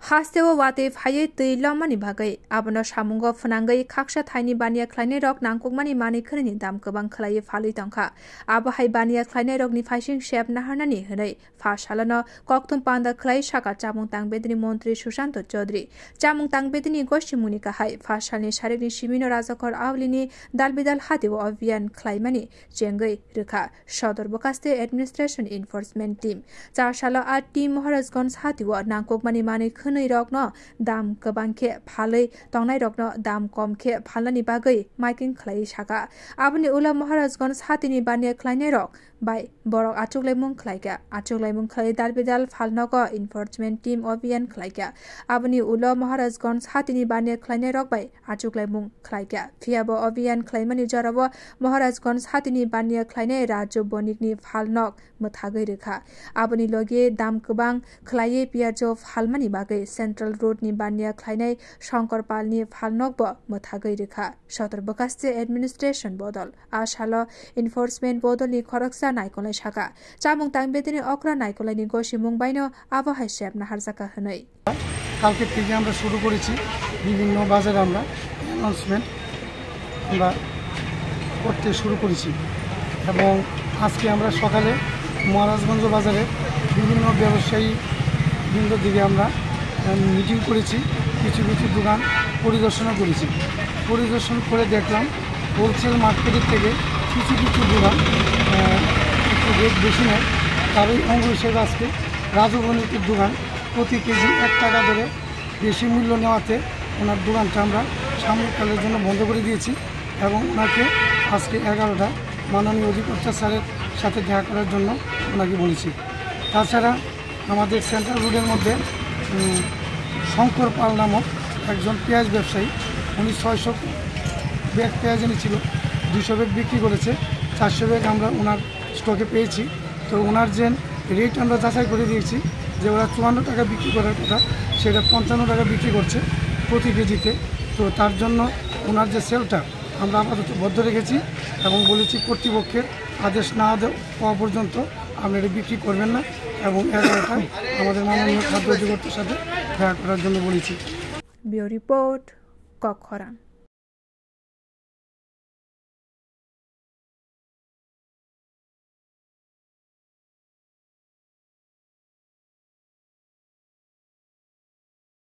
Hastewo wate phaye tui lomani bagai abono samungo phnangai khaksa thaini bania khlainai rok nangkukmani mani khrini dam kobang khlai phalui tongkha abo hai bania khlainai rok ni faising shep naharnani hwnai pha salano koktum panda khlai saka chamung tangbedini মন্ত্রী Sushant Chowdhury chamung tangbedini goshimuni kahai pha salni sarekni simino rajakor awlini dalbidal hatibo অভিযান khlaimani chengai rikha সদর বকাস্তে administration enforcement team 4 salo 8 team maharajganj hatibo nangkukmani mani khwnai rokno dam kobangkhe phalui tongnai rokno dam komkhe phalani bagai miking khlai saka aboni ula maharajganj hatini bania khlainai rok bai borok achuglaimung khlai dalbidal phalnogo enforcement team অভিযান khlaika aboni ulo maharajganj hatini bania khlainai rok bai achuglaimung khlaika phiabo অভিযান khlaimani jarabo maharajganj hatini bania khlainai rajyo bonikni phalnok muthagai rekha aboni loge dam kobang khlaiye piajo phalmani bagai central road ni bania khlainai shonkorpalni phalnok bo muthagai rekha সদর বকাস্তে administration bodol ashalo enforcement bodol ni khoroksa naikolai saka chamung tangbedini okra naikolai ni goshimung baino abo hai shep naharjaka hwnai কালকে থেকে আমরা শুরু করেছি বিভিন্ন বাজারে আমরা announcement আমরা করতে শুরু করেছি এবং আজকে আমরা সকালে মহারাজগঞ্জ বাজারে বিভিন্ন ব্যবসায়ী বৃন্দ দিকে আমরা মিটিং করেছি কিছু কিছু দোকান পরিদর্শন করেছি পরিদর্শন করে দেখলাম হোলসেল মার্কেটের থেকে কিছু কিছু দোকান একটু রেট বেশি নেয় তারই অঙ্গ হিসেবে আজকে রাজু বণিকের দোকান প্রতি কেজি 1 টাকা ধরে বেশি মূল্য নেওয়াতে ওনার দোকানটা আমরা সাময়িককালের জন্য বন্ধ করে দিয়েছি এবং ওনাকে আজকে 11টা মাননীয় অধিকর্তা স্যারের সাথে দেখা করার জন্য ওনাকে বলেছি তাছাড়া আমাদের সেন্ট্রাল রোডের মধ্যে শঙ্কর পাল নামক একজন পেঁয়াজ ব্যবসায়ী উনি 600 ব্যাগ পেঁয়াজ এনেছিল 200 ব্যাগ বিক্রি করেছে 400 ব্যাগ আমরা ওনার স্টকে পেয়েছি তো ওনার যে রেট আমরা যাচাই করে দিয়েছি যে ওরা 54 টাকা বিক্রি করার কথা সেটা 55 টাকা বিক্রি করছে প্রতি কেজিতে তো তার জন্য ওনার যে সেলটা আমরা আপাতত বদ্ধ রেখেছি এবং বলেছি কর্তৃপক্ষের আদেশ না পাওয়া পর্যন্ত আপনারা বিক্রি করবেন না এবং 11টায় আমাদের মাননীয় খাদ্য অধিকর্তার সাথে দেখা করার জন্য বলেছি বিও রিপোর্ট কক্ষরান।